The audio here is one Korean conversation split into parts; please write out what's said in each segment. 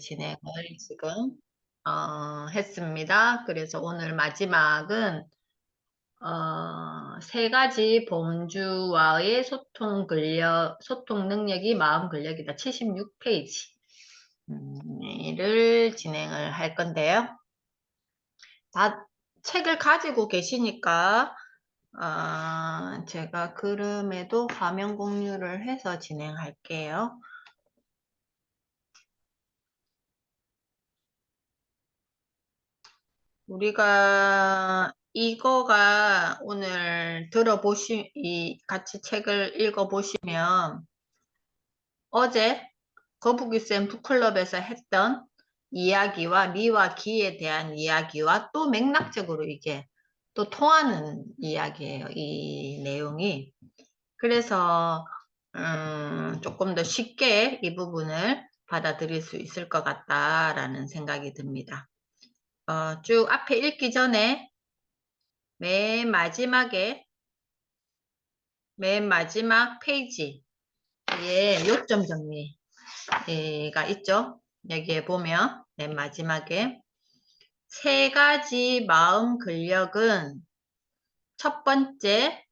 진행을 지금 했습니다. 그래서 오늘 마지막은 세 가지 범주와의 소통 능력이 마음 근력이다. 76페이지 를 진행을 할 건데요. 다 책을 가지고 계시니까 제가 그럼에도 화면 공유를 해서 진행할게요. 우리가 이거가 오늘 같이 책을 읽어보시면 어제 거북이쌤 북클럽에서 했던 이야기와 리와 기에 대한 이야기와 또 맥락적으로 이게 또 통하는 이야기예요. 이 내용이. 그래서 조금 더 쉽게 이 부분을 받아들일 수 있을 것 같다라는 생각이 듭니다. 쭉 앞에 읽기 전에 맨 마지막 페이지에 요점 정리가 있죠. 여기에 보면 맨 마지막에 세 가지 마음 근력은 첫 번째,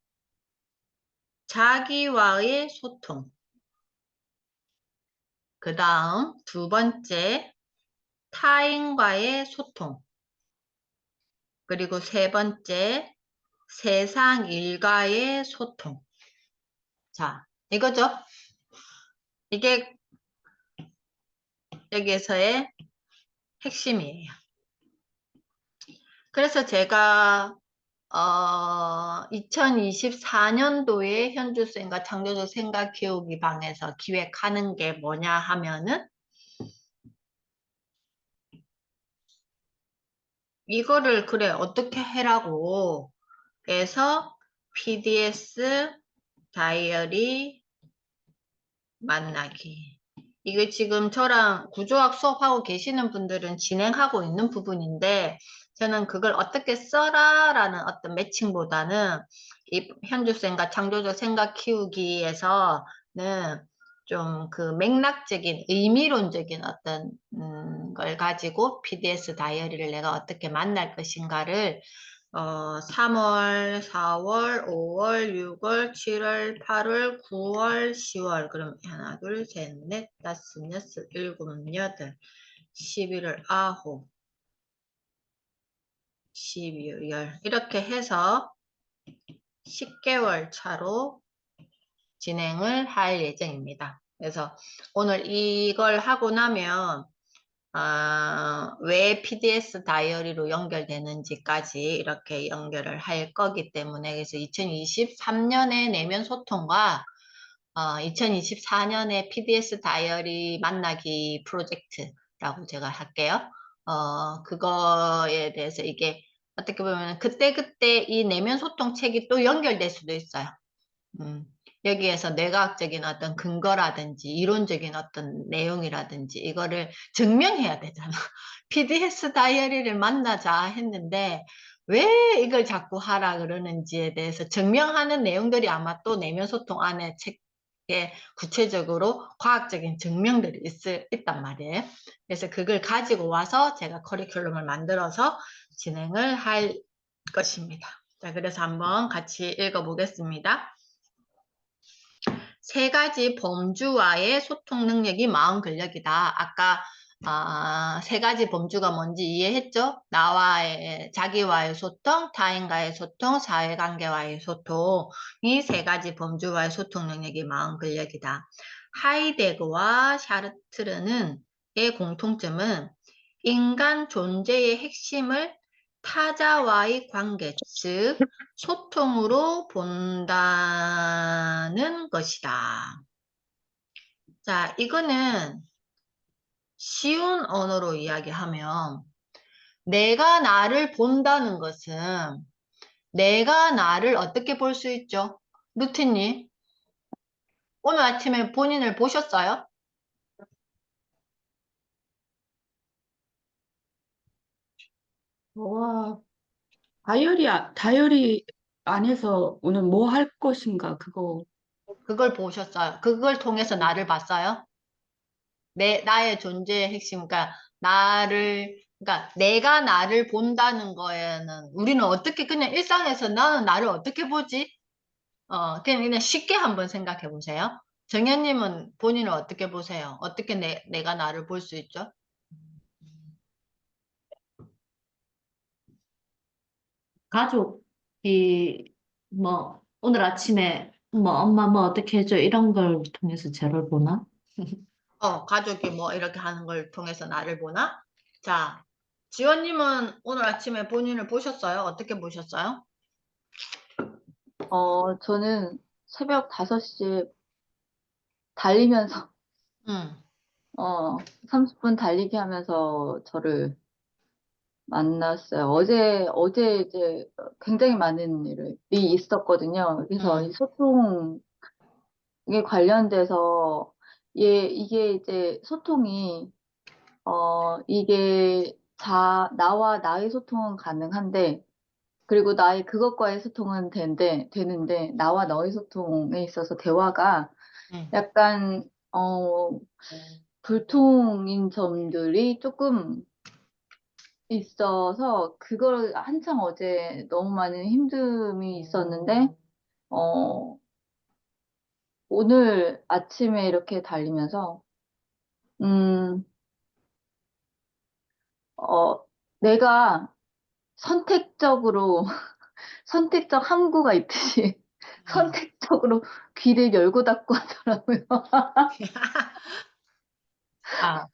자기와의 소통. 그 다음 두 번째, 타인과의 소통. 그리고 세 번째, 세상 일과의 소통. 자, 이거죠? 이게 여기에서의 핵심이에요. 그래서 제가 2024년도에 현주쌤과 창조적 생각 키우기 방에서 기획하는 게 뭐냐 하면은 이거를 그래 어떻게 해라고 해서 PDS 다이어리 만나기. 이게 지금 저랑 구조학 수업하고 계시는 분들은 진행하고 있는 부분인데 저는 그걸 어떻게 써라 라는 어떤 매칭보다는 이 현주쌤과 창조적 생각 키우기에서는 좀 그 맥락적인 의미론적인 어떤 걸 가지고 PDS 다이어리를 내가 어떻게 만날 것인가를 3월, 4월, 5월, 6월, 7월, 8월, 9월, 10월. 그럼 하나, 둘, 셋, 넷, 다섯, 여섯, 일곱, 여덟, 11월, 9, 12월, 열. 이렇게 해서 10개월 차로 진행을 할 예정입니다. 그래서 오늘 이걸 하고 나면 왜 PDS 다이어리로 연결되는지까지 이렇게 연결을 할 거기 때문에 그래서 2023년에 내면 소통과 2024년에 PDS 다이어리 만나기 프로젝트라고 제가 할게요. 그거에 대해서 이게 어떻게 보면 그때그때 이 내면 소통 책이 또 연결될 수도 있어요. 여기에서 뇌과학적인 어떤 근거라든지 이론적인 어떤 내용이라든지 이거를 증명해야 되잖아. PDS 다이어리를 만나자 했는데 왜 이걸 자꾸 하라 그러는지에 대해서 증명하는 내용들이 아마 또 내면 소통 안에 책에 구체적으로 과학적인 증명들이 있단 말이에요. 그래서 그걸 가지고 와서 제가 커리큘럼을 만들어서 진행을 할 것입니다. 자, 그래서 한번 같이 읽어보겠습니다. 세 가지 범주와의 소통 능력이 마음 근력이다. 아까 세 가지 범주가 뭔지 이해했죠? 자기와의 소통, 타인과의 소통, 사회관계와의 소통. 이 세 가지 범주와의 소통 능력이 마음 근력이다. 하이데거와 샤르트르는 의 공통점은 인간 존재의 핵심을 타자와의 관계, 즉 소통으로 본다는 것이다. 자, 이거는 쉬운 언어로 이야기하면 내가 나를 본다는 것은 내가 나를 어떻게 볼 수 있죠? 루틴님, 오늘 아침에 본인을 보셨어요? 와, 다이어리 안에서 오늘 뭐 할 것인가, 그거. 그걸 보셨어요? 그걸 통해서 네, 나를 봤어요? 나의 존재의 핵심, 그러니까 내가 나를 본다는 거에는 우리는 어떻게 그냥 일상에서 나는 나를 어떻게 보지? 그냥 쉽게 한번 생각해 보세요. 정현님은 본인을 어떻게 보세요? 어떻게 내가 나를 볼 수 있죠? 가족이 뭐 오늘 아침에 뭐 엄마 뭐 어떻게 해줘 이런 걸 통해서 저를 보나? 가족이 뭐 이렇게 하는 걸 통해서 나를 보나? 자, 지원님은 오늘 아침에 본인을 보셨어요? 어떻게 보셨어요? 저는 새벽 5시에 달리면서, 음, 30분 달리기 하면서 저를 만났어요. 어제 이제 굉장히 많은 일이 있었거든요. 그래서 이 음, 소통에 관련돼서, 이게 이제 소통이, 이게 나와 나의 소통은 가능한데, 그리고 나의 그것과의 소통은 되는데, 나와 너의 소통에 있어서 대화가 음, 약간, 불통인 점들이 조금 있어서, 그걸 한창 어제 너무 많은 힘듦이 있었는데, 어, 오늘 아침에 이렇게 달리면서, 음, 어, 내가 선택적으로, 선택적 함구가 있듯이, 음. 선택적으로 귀를 열고 닫고 하더라고요. 아,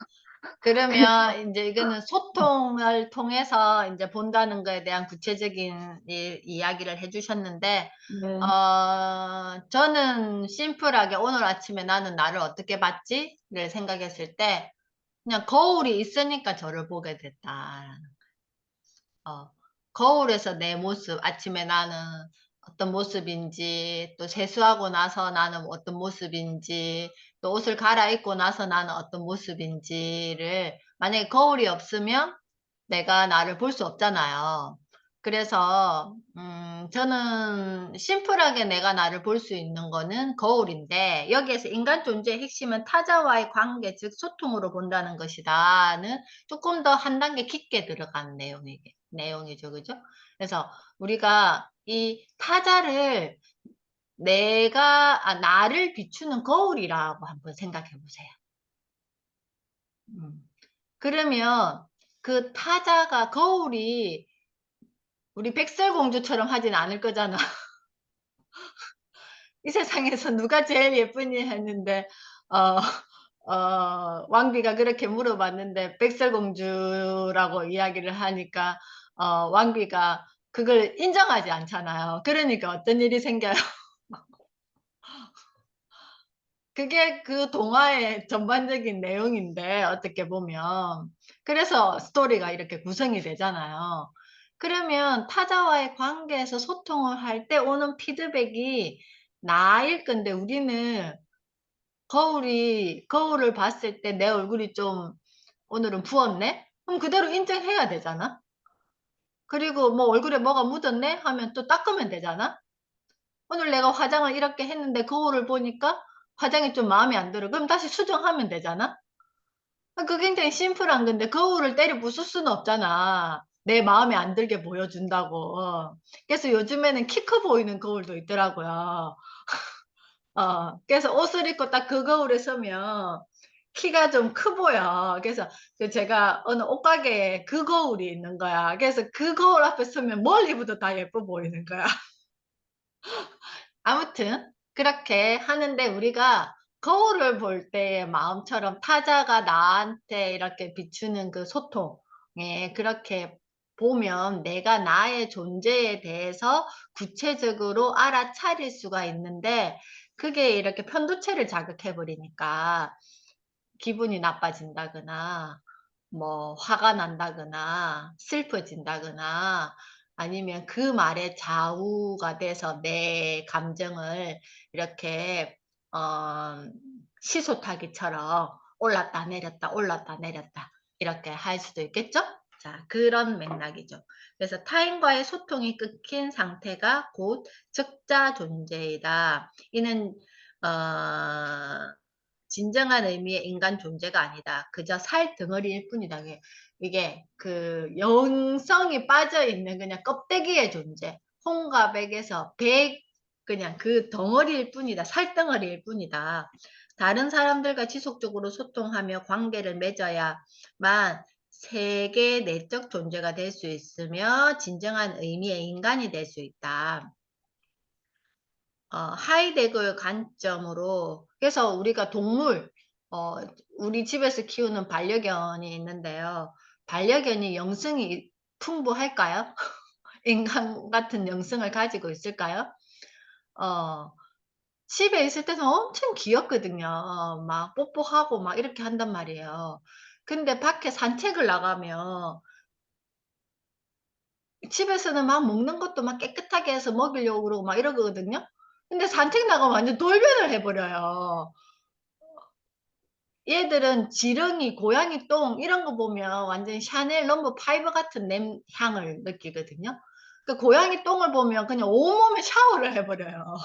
그러면 이제 이거는 소통을 통해서 이제 본다는 거에 대한 구체적인 이야기를 해주셨는데, 네. 저는 심플하게 오늘 아침에 나는 나를 어떻게 봤지?를 생각했을 때, 그냥 거울이 있으니까 저를 보게 됐다. 어, 거울에서 내 모습, 아침에 나는 어떤 모습인지, 또 세수하고 나서 나는 어떤 모습인지, 또 옷을 갈아입고 나서 나는 어떤 모습인지를, 만약에 거울이 없으면 내가 나를 볼 수 없잖아요. 그래서, 저는 심플하게 내가 나를 볼 수 있는 거는 거울인데, 여기에서 인간 존재의 핵심은 타자와의 관계, 즉 소통으로 본다는 것이다는 조금 더 한 단계 깊게 들어간 내용이죠. 그죠? 그래서 우리가 이 타자를 나를 비추는 거울이라고 한번 생각해 보세요. 그러면 그 타자가 거울이 우리 백설공주처럼 하진 않을 거잖아. 이 세상에서 누가 제일 예쁘니 했는데, 어, 왕비가 그렇게 물어봤는데, 백설공주라고 이야기를 하니까, 왕비가 그걸 인정하지 않잖아요. 그러니까 어떤 일이 생겨요? 그게 그 동화의 전반적인 내용인데, 어떻게 보면. 그래서 스토리가 이렇게 구성이 되잖아요. 그러면 타자와의 관계에서 소통을 할 때 오는 피드백이 나일 건데, 우리는 거울을 봤을 때 내 얼굴이 좀 오늘은 부었네? 그럼 그대로 인정해야 되잖아? 그리고 뭐 얼굴에 뭐가 묻었네? 하면 또 닦으면 되잖아? 오늘 내가 화장을 이렇게 했는데 거울을 보니까 화장이 좀 마음에 안 들어. 그럼 다시 수정하면 되잖아? 그 굉장히 심플한 건데 거울을 때려 부술 수는 없잖아. 내 마음에 안 들게 보여준다고. 그래서 요즘에는 키 커 보이는 거울도 있더라고요. 그래서 옷을 입고 딱 그 거울에 서면 키가 좀 커 보여. 그래서 제가 어느 옷가게에 그 거울이 있는 거야. 그래서 그 거울 앞에 서면 뭘 입어도 다 예뻐 보이는 거야. 아무튼 그렇게 하는데 우리가 거울을 볼 때의 마음처럼 타자가 나한테 이렇게 비추는 그 소통에 그렇게 보면 내가 나의 존재에 대해서 구체적으로 알아차릴 수가 있는데 그게 이렇게 편도체를 자극해 버리니까 기분이 나빠진다거나 뭐 화가 난다거나 슬퍼진다거나 아니면 그 말에 좌우가 돼서 내 감정을 이렇게 어, 시소타기처럼 올랐다 내렸다 올랐다 내렸다 이렇게 할 수도 있겠죠? 자, 그런 맥락이죠. 그래서 타인과의 소통이 끊긴 상태가 곧 적자 존재이다. 이는 진정한 의미의 인간 존재가 아니다. 그저 살 덩어리일 뿐이다. 이게 그 영성이 빠져 있는 그냥 껍데기의 존재. 홍과 백에서 백 그냥 그 덩어리일 뿐이다. 살 덩어리일 뿐이다. 다른 사람들과 지속적으로 소통하며 관계를 맺어야만 세계 내적 존재가 될 수 있으며 진정한 의미의 인간이 될 수 있다. 하이데거의 관점으로 그래서 우리가 동물 우리 집에서 키우는 반려견이 있는데요. 반려견이 영성이 풍부할까요? 인간 같은 영성을 가지고 있을까요? 집에 있을 때는 엄청 귀엽거든요. 막 뽀뽀하고 막 이렇게 한단 말이에요. 근데 밖에 산책을 나가면 집에서는 막 먹는 것도 막 깨끗하게 해서 먹이려고 그러고 막 이러거든요. 근데 산책 나가면 완전 돌변을 해버려요. 얘들은 지렁이, 고양이 똥 이런 거 보면 완전 샤넬 넘버 5 같은 향을 느끼거든요. 그 고양이 똥을 보면 그냥 온몸에 샤워를 해버려요.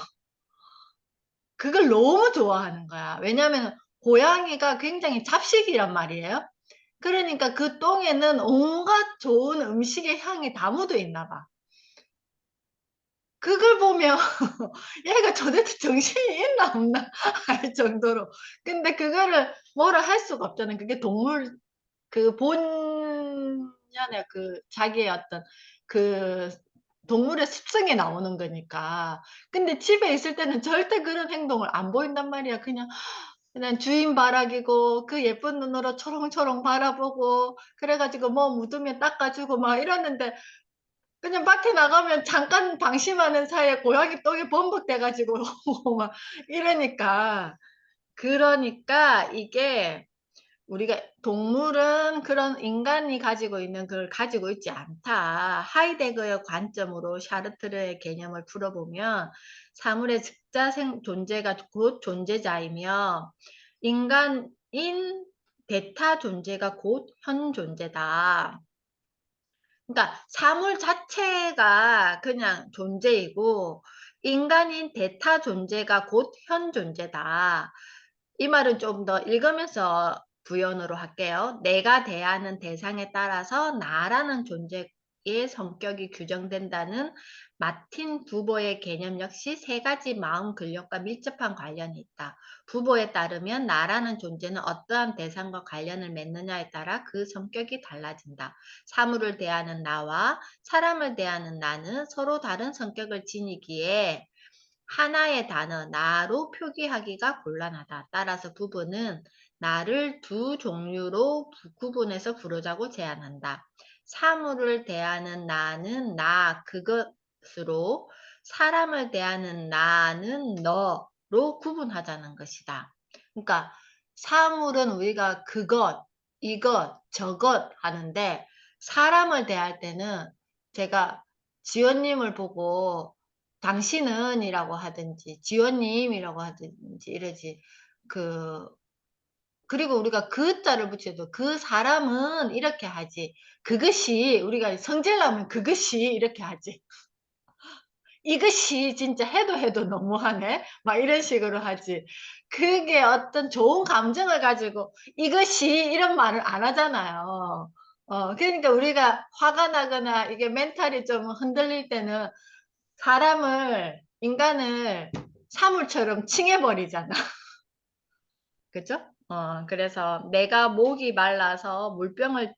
그걸 너무 좋아하는 거야. 왜냐하면 고양이가 굉장히 잡식이란 말이에요. 그러니까 그 똥에는 온갖 좋은 음식의 향이 다 묻어 있나 봐. 그걸 보면 얘가 도대체 정신이 있나 없나 할 정도로. 근데 그거를 뭐라 할 수가 없잖아요. 그게 동물 그 본연의 그 자기의 어떤 그 동물의 습성에 나오는 거니까. 근데 집에 있을 때는 절대 그런 행동을 안 보인단 말이야. 그냥 주인 바라기고 그 예쁜 눈으로 초롱초롱 바라보고 그래가지고 뭐 묻으면 닦아주고 막 이러는데 그냥 밖에 나가면 잠깐 방심하는 사이에 고양이 똥이 범벅돼가지고 막 이러니까 이게 우리가 동물은 그런 인간이 가지고 있는 걸 가지고 있지 않다. 하이데거의 관점으로 샤르트르의 개념을 풀어보면 사물의 즉자생 존재가 곧 존재자이며 인간인 베타 존재가 곧 현 존재다. 그러니까 사물 자체가 그냥 존재이고 인간인 베타 존재가 곧 현 존재다. 이 말은 좀 더 읽으면서 부연으로 할게요. 내가 대하는 대상에 따라서 나라는 존재의 성격이 규정된다는 마틴 부보의 개념 역시 세 가지 마음 근력과 밀접한 관련이 있다. 부보에 따르면 나라는 존재는 어떠한 대상과 관련을 맺느냐에 따라 그 성격이 달라진다. 사물을 대하는 나와 사람을 대하는 나는 서로 다른 성격을 지니기에 하나의 단어 나로 표기하기가 곤란하다. 따라서 부부는 나를 두 종류로 구분해서 부르자고 제안한다. 사물을 대하는 나는 나 그것으로 사람을 대하는 나는 너로 구분하자는 것이다. 그러니까 사물은 우리가 그것, 이것, 저것 하는데 사람을 대할 때는 제가 지원님을 보고 당신은 이라고 하든지 지원님이라고 하든지 이러지 그리고 우리가 그자를 붙여도 그 사람은 이렇게 하지 그것이 우리가 성질나면 그것이 이렇게 하지 이것이 진짜 해도 너무하네 막 이런 식으로 하지 그게 어떤 좋은 감정을 가지고 이것이 이런 말을 안 하잖아요. 그러니까 우리가 화가 나거나 이게 멘탈이 좀 흔들릴 때는 인간을 사물처럼 칭해버리잖아. 그죠? 그래서 내가 목이 말라서 물병을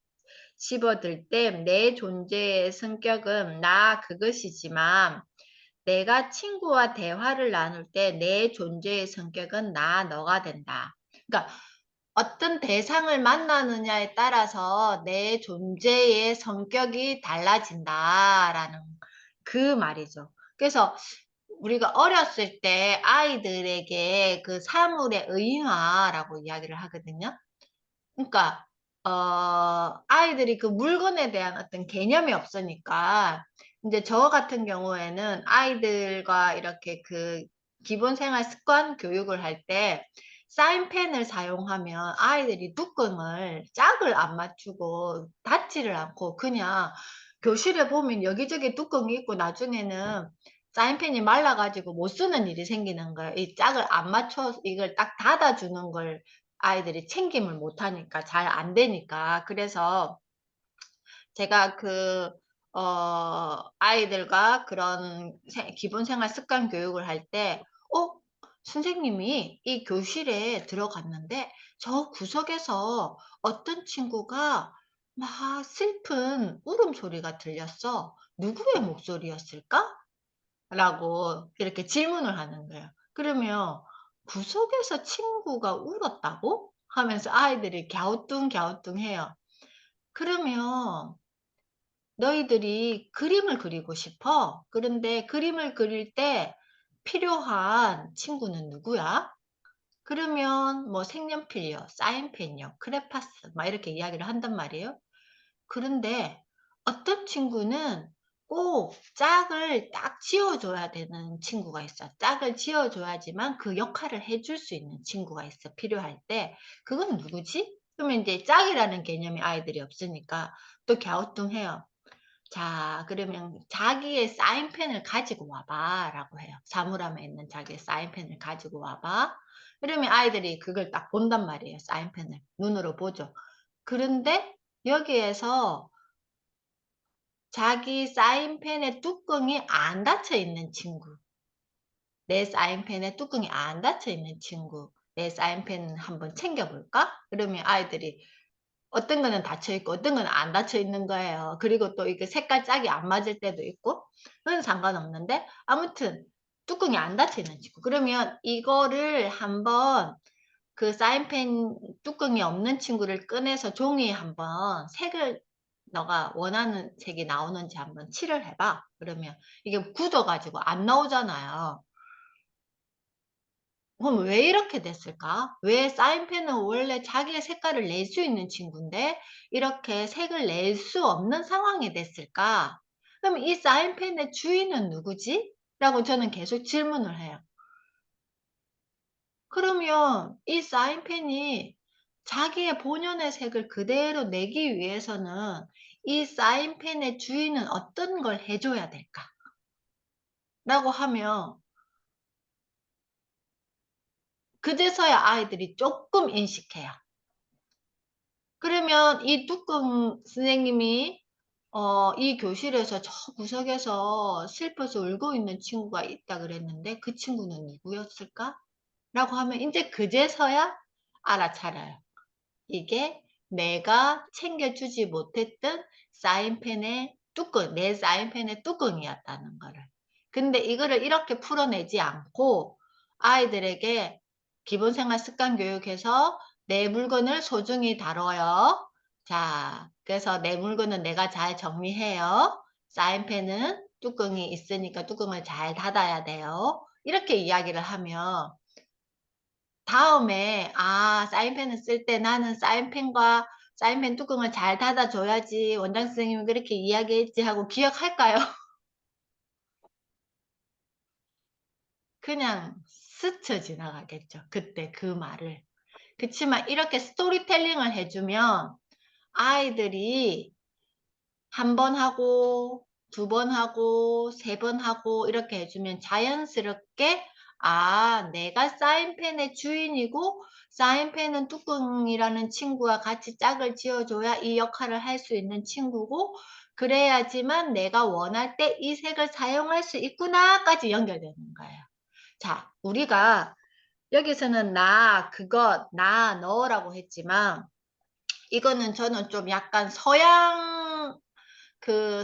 씹어들 때 내 존재의 성격은 나 그것이지만 내가 친구와 대화를 나눌 때 내 존재의 성격은 나 너가 된다. 그러니까 어떤 대상을 만나느냐에 따라서 내 존재의 성격이 달라진다라는 그 말이죠. 그래서 우리가 어렸을 때 아이들에게 그 사물의 의인화라고 이야기를 하거든요. 그러니까 아이들이 그 물건에 대한 어떤 개념이 없으니까 이제 저 같은 경우에는 아이들과 이렇게 그 기본 생활 습관 교육을 할 때 사인펜을 사용하면 아이들이 뚜껑을 짝을 안 맞추고 닫지를 않고 그냥 교실에 보면 여기저기 뚜껑이 있고 나중에는 사인펜이 말라가지고 못 쓰는 일이 생기는 거예요. 이 짝을 안 맞춰 이걸 딱 닫아주는 걸 아이들이 챙김을 못하니까 잘 안 되니까. 그래서 제가 아이들과 그런 기본 생활 습관 교육을 할 때, 선생님이 이 교실에 들어갔는데 저 구석에서 어떤 친구가 막 슬픈 울음소리가 들렸어. 누구의 목소리였을까? 라고 이렇게 질문을 하는 거예요. 그러면 구석에서 친구가 울었다고? 하면서 아이들이 갸우뚱갸우뚱해요. 그러면 너희들이 그림을 그리고 싶어? 그런데 그림을 그릴 때 필요한 친구는 누구야? 그러면 뭐 색연필이요, 사인펜이요, 크레파스 막 이렇게 이야기를 한단 말이에요. 그런데 어떤 친구는 꼭 짝을 딱 지어줘야 되는 친구가 있어. 짝을 지어줘야지만 그 역할을 해줄 수 있는 친구가 있어. 필요할 때. 그건 누구지? 그러면 이제 짝이라는 개념이 아이들이 없으니까 또 갸우뚱해요. 자, 그러면 자기의 사인펜을 가지고 와봐 라고 해요. 사물함에 있는 자기의 사인펜을 가지고 와봐. 그러면 아이들이 그걸 딱 본단 말이에요. 사인펜을 눈으로 보죠. 그런데 여기에서 자기 사인펜의 뚜껑이 안 닫혀 있는 친구, 내 사인펜의 뚜껑이 안 닫혀 있는 친구, 내 사인펜 한번 챙겨볼까? 그러면 아이들이 어떤 거는 닫혀 있고 어떤 거는 안 닫혀 있는 거예요. 그리고 또 이게 색깔 짝이 안 맞을 때도 있고, 그건 상관없는데 아무튼 뚜껑이 안 닫혀 있는 친구. 그러면 이거를 한번 그 사인펜 뚜껑이 없는 친구를 꺼내서 종이에 한번 색을 너가 원하는 색이 나오는지 한번 칠을 해봐. 그러면 이게 굳어가지고 안 나오잖아요. 그럼 왜 이렇게 됐을까? 왜 사인펜은 원래 자기의 색깔을 낼 수 있는 친구인데 이렇게 색을 낼 수 없는 상황이 됐을까? 그럼 이 사인펜의 주인은 누구지? 라고 저는 계속 질문을 해요. 그러면 이 사인펜이 자기의 본연의 색을 그대로 내기 위해서는 이 사인펜의 주인은 어떤 걸 해줘야 될까? 라고 하면 그제서야 아이들이 조금 인식해요. 그러면 이 뚜껑 선생님이 이 교실에서 저 구석에서 슬퍼서 울고 있는 친구가 있다 그랬는데 그 친구는 누구였을까? 라고 하면 이제 그제서야 알아차려요. 이게 내가 챙겨주지 못했던 사인펜의 뚜껑, 내 사인펜의 뚜껑이었다는 거를. 근데 이거를 이렇게 풀어내지 않고 아이들에게 기본생활 습관 교육에서 내 물건을 소중히 다뤄요. 자, 그래서 내 물건은 내가 잘 정리해요. 사인펜은 뚜껑이 있으니까 뚜껑을 잘 닫아야 돼요. 이렇게 이야기를 하면 다음에 사인펜을 쓸 때 나는 사인펜과 사인펜 뚜껑을 잘 닫아줘야지 원장 선생님이 그렇게 이야기했지 하고 기억할까요? 그냥 스쳐 지나가겠죠. 그때 그 말을. 그치만 이렇게 스토리텔링을 해주면 아이들이 한 번 하고 두 번 하고 세 번 하고 이렇게 해주면 자연스럽게 내가 사인펜의 주인이고 사인펜은 뚜껑이라는 친구와 같이 짝을 지어줘야 이 역할을 할 수 있는 친구고 그래야지만 내가 원할 때 이 색을 사용할 수 있구나까지 연결되는 거예요. 자, 우리가 여기서는 나, 그것, 나, 너라고 했지만 이거는 저는 좀 약간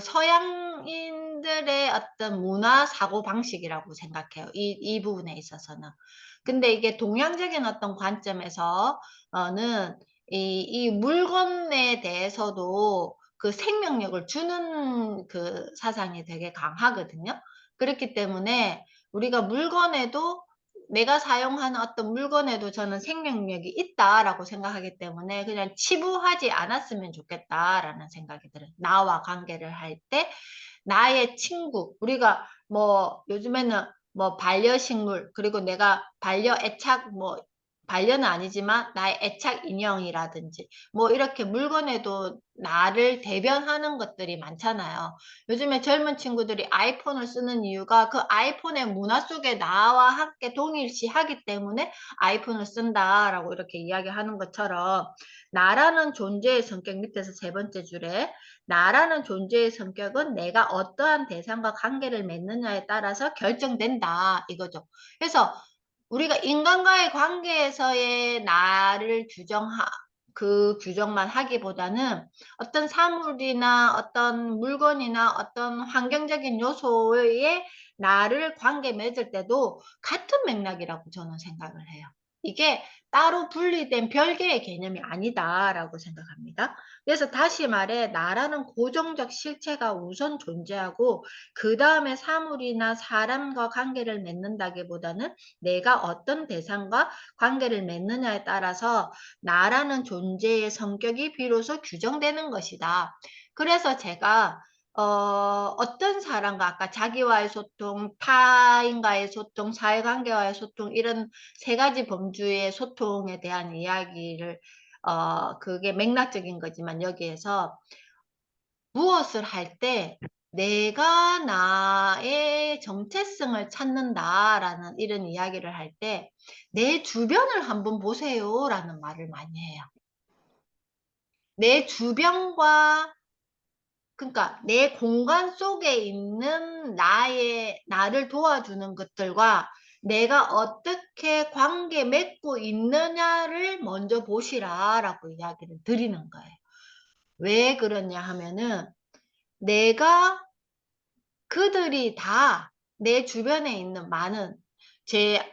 서양인들의 어떤 문화 사고 방식이라고 생각해요. 이 부분에 있어서는. 근데 이게 동양적인 어떤 관점에서는 이 물건에 대해서도 그 생명력을 주는 그 사상이 되게 강하거든요. 그렇기 때문에 우리가 물건에도 내가 사용하는 어떤 물건에도 저는 생명력이 있다라고 생각하기 때문에 그냥 치부하지 않았으면 좋겠다라는 생각이 들어요. 나와 관계를 할 때 나의 친구, 우리가 뭐 요즘에는 뭐 반려식물, 그리고 내가 반려애착 뭐 반려는 아니지만 나의 애착 인형이라든지 뭐 이렇게 물건에도 나를 대변하는 것들이 많잖아요. 요즘에 젊은 친구들이 아이폰을 쓰는 이유가 그 아이폰의 문화 속에 나와 함께 동일시하기 때문에 아이폰을 쓴다라고 이렇게 이야기하는 것처럼 나라는 존재의 성격 밑에서 세 번째 줄에 나라는 존재의 성격은 내가 어떠한 대상과 관계를 맺느냐에 따라서 결정된다 이거죠. 그래서 우리가 인간과의 관계에서의 나를 그 규정만 하기보다는 어떤 사물이나 어떤 물건이나 어떤 환경적인 요소에 나를 관계 맺을 때도 같은 맥락이라고 저는 생각을 해요. 이게 따로 분리된 별개의 개념이 아니다라고 생각합니다. 그래서 다시 말해 나라는 고정적 실체가 우선 존재하고 그 다음에 사물이나 사람과 관계를 맺는다기보다는 내가 어떤 대상과 관계를 맺느냐에 따라서 나라는 존재의 성격이 비로소 규정되는 것이다. 그래서 제가 어떤 사람과 아까 자기와의 소통, 타인과의 소통, 사회관계와의 소통 이런 세 가지 범주의 소통에 대한 이야기를 그게 맥락적인 거지만 여기에서 무엇을 할 때 내가 나의 정체성을 찾는다라는 이런 이야기를 할 때 내 주변을 한번 보세요라는 말을 많이 해요. 내 주변과 그러니까 내 공간 속에 있는 나를 도와주는 것들과 내가 어떻게 관계 맺고 있느냐를 먼저 보시라라고 이야기를 드리는 거예요. 왜 그러냐 하면은 내가 그들이 다 내 주변에 있는 많은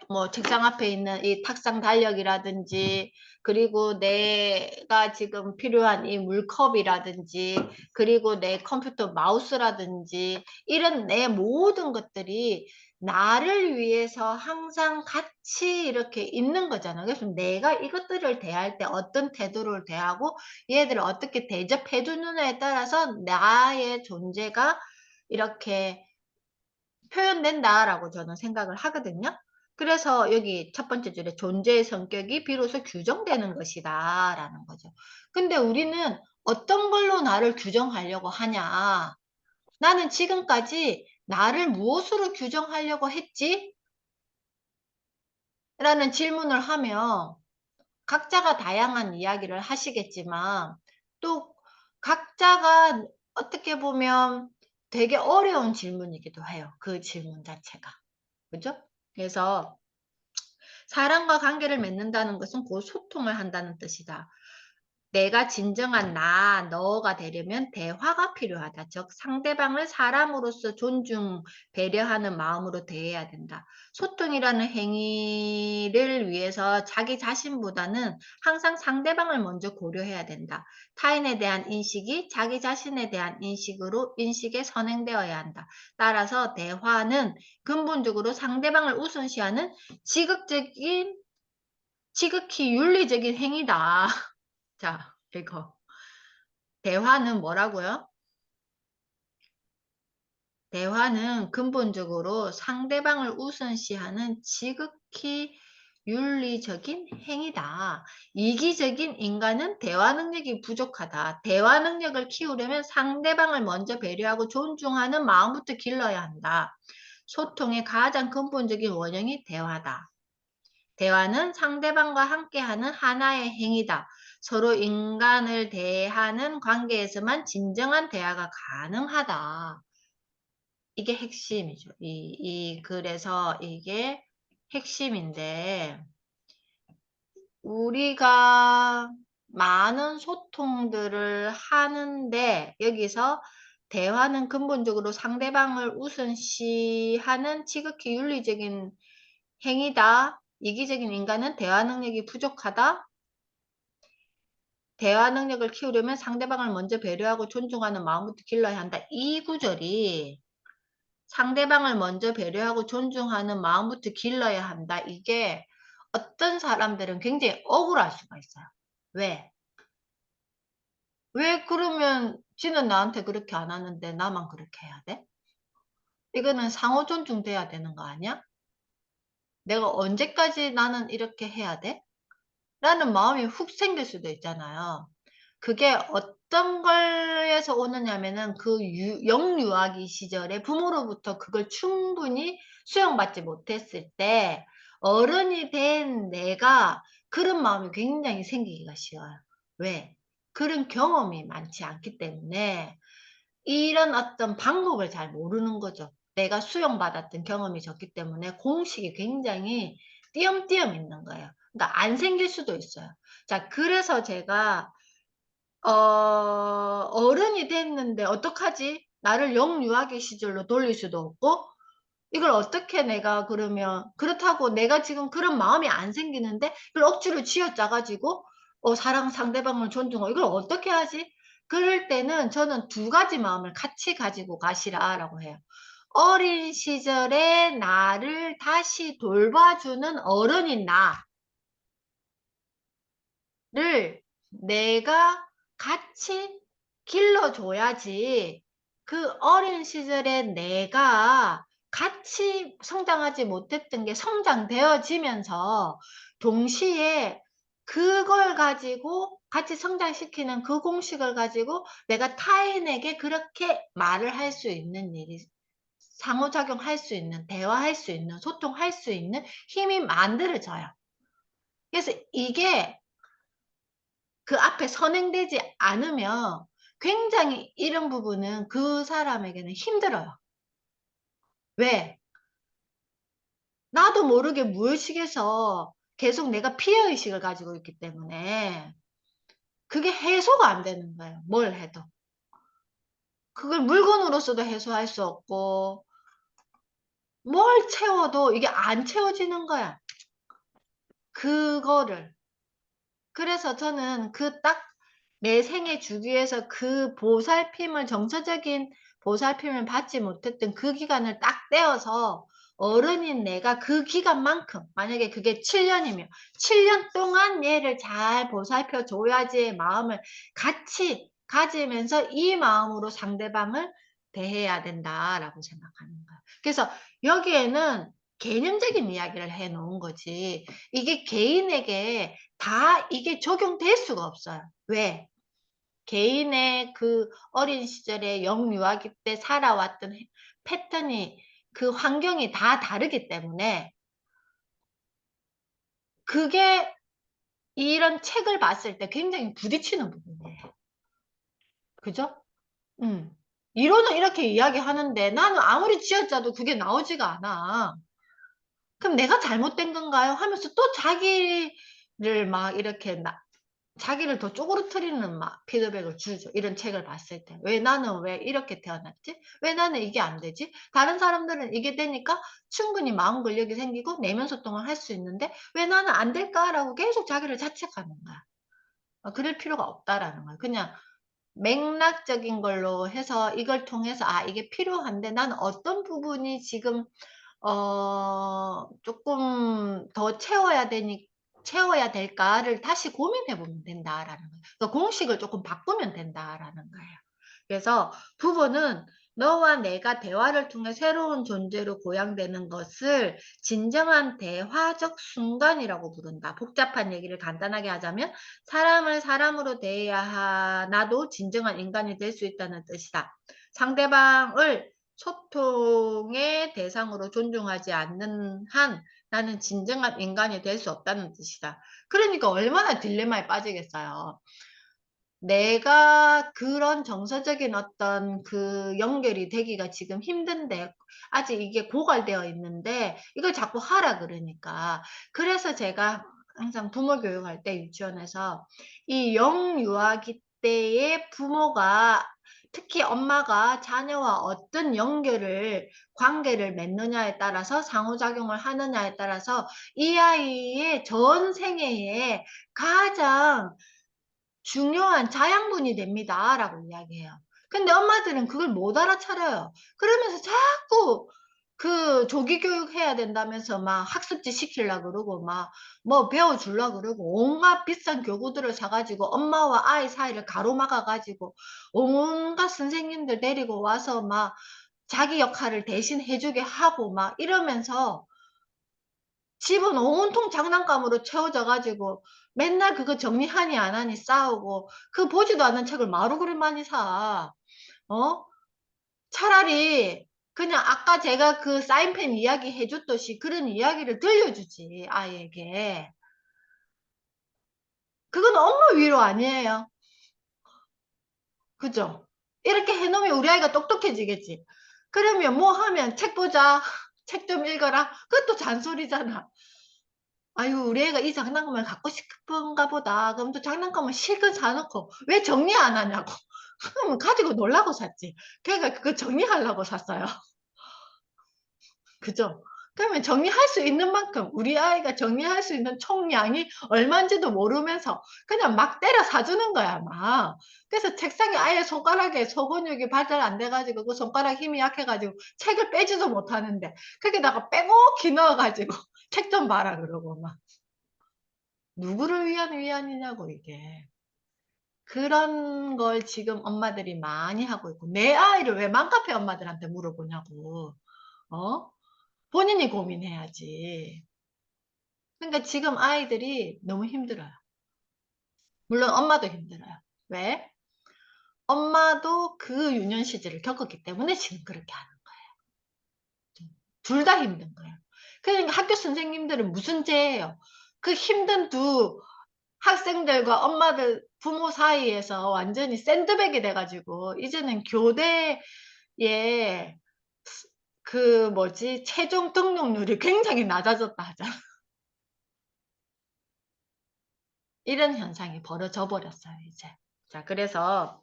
뭐 책상 앞에 있는 이 탁상 달력이라든지 그리고 내가 지금 필요한 이 물컵이라든지 그리고 내 컴퓨터 마우스라든지 이런 내 모든 것들이 나를 위해서 항상 같이 이렇게 있는 거잖아요. 그래서 내가 이것들을 대할 때 어떤 태도를 대하고 얘들을 어떻게 대접해 주느냐에 따라서 나의 존재가 이렇게 표현된다라고 저는 생각을 하거든요. 그래서 여기 첫 번째 줄에 존재의 성격이 비로소 규정되는 것이다 라는 거죠. 근데 우리는 어떤 걸로 나를 규정하려고 하냐? 나는 지금까지 나를 무엇으로 규정하려고 했지? 라는 질문을 하면 각자가 다양한 이야기를 하시겠지만 또 각자가 어떻게 보면 되게 어려운 질문이기도 해요. 그 질문 자체가. 그죠? 그래서 사람과 관계를 맺는다는 것은 곧 소통을 한다는 뜻이다. 내가 진정한 너가 되려면 대화가 필요하다. 즉 상대방을 사람으로서 존중, 배려하는 마음으로 대해야 된다. 소통이라는 행위를 위해서 자기 자신보다는 항상 상대방을 먼저 고려해야 된다. 타인에 대한 인식이 자기 자신에 대한 인식에 선행되어야 한다. 따라서 대화는 근본적으로 상대방을 우선시하는 지극히 윤리적인 행위다. 자, 이거. 대화는 뭐라고요? 대화는 근본적으로 상대방을 우선시하는 지극히 윤리적인 행위다. 이기적인 인간은 대화 능력이 부족하다. 대화 능력을 키우려면 상대방을 먼저 배려하고 존중하는 마음부터 길러야 한다. 소통의 가장 근본적인 원형이 대화다. 대화는 상대방과 함께하는 하나의 행위다. 서로 인간을 대하는 관계에서만 진정한 대화가 가능하다. 이게 핵심이죠. 그래서 이게 핵심인데, 우리가 많은 소통들을 하는데, 여기서 대화는 근본적으로 상대방을 우선시하는 지극히 윤리적인 행위다. 이기적인 인간은 대화 능력이 부족하다. 대화 능력을 키우려면 상대방을 먼저 배려하고 존중하는 마음부터 길러야 한다. 이 구절이 상대방을 먼저 배려하고 존중하는 마음부터 길러야 한다. 이게 어떤 사람들은 굉장히 억울할 수가 있어요. 왜? 왜 그러면 지는 나한테 그렇게 안 하는데 나만 그렇게 해야 돼? 이거는 상호 존중돼야 되는 거 아니야? 내가 언제까지 나는 이렇게 해야 돼? 라는 마음이 훅 생길 수도 있잖아요. 그게 어떤 걸에서 오느냐면은 그 영유아기 시절에 부모로부터 그걸 충분히 수용받지 못했을 때 어른이 된 내가 그런 마음이 굉장히 생기기가 쉬워요. 왜? 그런 경험이 많지 않기 때문에 이런 어떤 방법을 잘 모르는 거죠. 내가 수용받았던 경험이 적기 때문에 공식이 굉장히 띄엄띄엄 있는 거예요. 그러니까 안 생길 수도 있어요. 자, 그래서 제가 어른이 됐는데 어떡하지? 나를 영유아기 시절로 돌릴 수도 없고 이걸 어떻게 내가 그러면 그렇다고 내가 지금 그런 마음이 안 생기는데 이걸 억지로 쥐어짜가지고 사랑 상대방을 존중하고 이걸 어떻게 하지? 그럴 때는 저는 두 가지 마음을 같이 가지고 가시라라고 해요. 어린 시절에 나를 다시 돌봐주는 어른인 나를 내가 같이 길러줘야지 그 어린 시절에 내가 같이 성장하지 못했던 게 성장되어지면서 동시에 그걸 가지고 같이 성장시키는 그 공식을 가지고 내가 타인에게 그렇게 말을 할 수 있는 일이 상호작용할 수 있는 대화할 수 있는 소통할 수 있는 힘이 만들어져요. 그래서 이게 그 앞에 선행되지 않으면 굉장히 이런 부분은 그 사람에게는 힘들어요. 왜? 나도 모르게 무의식에서 계속 내가 피해의식을 가지고 있기 때문에 그게 해소가 안 되는 거예요. 뭘 해도. 그걸 물건으로서도 해소할 수 없고 뭘 채워도 이게 안 채워지는 거야. 그거를. 그래서 저는 그 딱 내 생애 주기에서 그 보살핌을 정서적인 보살핌을 받지 못했던 그 기간을 딱 떼어서 어른인 내가 그 기간만큼 만약에 그게 7년이면 7년 동안 얘를 잘 보살펴 줘야지의 마음을 같이 가지면서 이 마음으로 상대방을 대해야 된다라고 생각하는 거예요. 그래서 여기에는 개념적인 이야기를 해 놓은 거지 이게 개인에게 다 이게 적용될 수가 없어요. 왜? 개인의 그 어린 시절에 영유아기 때 살아왔던 패턴이 그 환경이 다 다르기 때문에 그게 이런 책을 봤을 때 굉장히 부딪히는 부분이에요. 그죠? 이론은 이렇게 이야기하는데 나는 아무리 쥐어짜도 그게 나오지가 않아. 그럼 내가 잘못된 건가요? 하면서 또 자기를 막 이렇게 자기를 더 쪼그러뜨리는 막 피드백을 주죠. 이런 책을 봤을 때. 왜 나는 왜 이렇게 태어났지? 왜 나는 이게 안 되지? 다른 사람들은 이게 되니까 충분히 마음 근력이 생기고 내면 소통을 할 수 있는데 왜 나는 안 될까라고 계속 자기를 자책하는 거야. 그럴 필요가 없다라는 거야. 그냥 맥락적인 걸로 해서 이걸 통해서 이게 필요한데 나는 어떤 부분이 지금 조금 더 채워야 될까를 다시 고민해 보면 된다라는 거예요. 그러니까 공식을 조금 바꾸면 된다라는 거예요. 그래서 부부는 너와 내가 대화를 통해 새로운 존재로 고양되는 것을 진정한 대화적 순간이라고 부른다. 복잡한 얘기를 간단하게 하자면 사람을 사람으로 대해야 하나도 진정한 인간이 될 수 있다는 뜻이다. 상대방을 소통의 대상으로 존중하지 않는 한 나는 진정한 인간이 될 수 없다는 뜻이다. 그러니까 얼마나 딜레마에 빠지겠어요. 내가 그런 정서적인 어떤 그 연결이 되기가 지금 힘든데 아직 이게 고갈되어 있는데 이걸 자꾸 하라 그러니까 그래서 제가 항상 부모 교육할 때 유치원에서 이 영유아기 때의 부모가 특히 엄마가 자녀와 어떤 관계를 맺느냐에 따라서 상호작용을 하느냐에 따라서 이 아이의 전 생애에 가장 중요한 자양분이 됩니다. 라고 이야기해요. 근데 엄마들은 그걸 못 알아차려요. 그러면서 자꾸 그 조기 교육 해야 된다면서 막 학습지 시키려고 그러고 막 뭐 배워주려고 그러고 온갖 비싼 교구들을 사가지고 엄마와 아이 사이를 가로막아 가지고 온갖 선생님들 데리고 와서 막 자기 역할을 대신 해주게 하고 막 이러면서 집은 온통 장난감으로 채워져 가지고 맨날 그거 정리하니 안 하니 싸우고 그 보지도 않는 책을 마루 그리 많이 사. 어? 차라리 그냥 아까 제가 그 사인펜 이야기 해줬듯이 그런 이야기를 들려주지, 아이에게. 그건 엄마 위로 아니에요. 그죠? 이렇게 해놓으면 우리 아이가 똑똑해지겠지. 그러면 뭐 하면 책 보자. 책 좀 읽어라. 그것도 잔소리잖아. 아유, 우리 애가 이 장난감을 갖고 싶은가 보다. 그럼 또 장난감을 실컷 사놓고 왜 정리 안 하냐고. 그러면 가지고 놀라고 샀지. 걔가 그거 정리하려고 샀어요. 그죠? 그러면 정리할 수 있는 만큼 우리 아이가 정리할 수 있는 총량이 얼마인지도 모르면서 그냥 막 때려 사주는 거야, 막. 그래서 책상에 아예 손가락에 소근육이 발달 안 돼가지고 그 손가락 힘이 약해가지고 책을 빼지도 못하는데 거기다가 빼곡히 넣어가지고 책 좀 봐라 그러고 막. 누구를 위한 위안이냐고 이게. 그런 걸 지금 엄마들이 많이 하고 있고 내 아이를 왜 맘카페 엄마들한테 물어보냐고. 어? 본인이 고민해야지. 그러니까 지금 아이들이 너무 힘들어요. 물론 엄마도 힘들어요. 왜? 엄마도 그 유년 시절을 겪었기 때문에 지금 그렇게 하는 거예요. 둘 다 힘든 거예요. 그러니까 학교 선생님들은 무슨 죄예요? 그 힘든 두 학생들과 엄마들 부모 사이에서 완전히 샌드백이 돼가지고 이제는 교대에 그 뭐지 최종 등록률이 굉장히 낮아졌다 하잖아. 이런 현상이 벌어져 버렸어요, 이제. 자, 그래서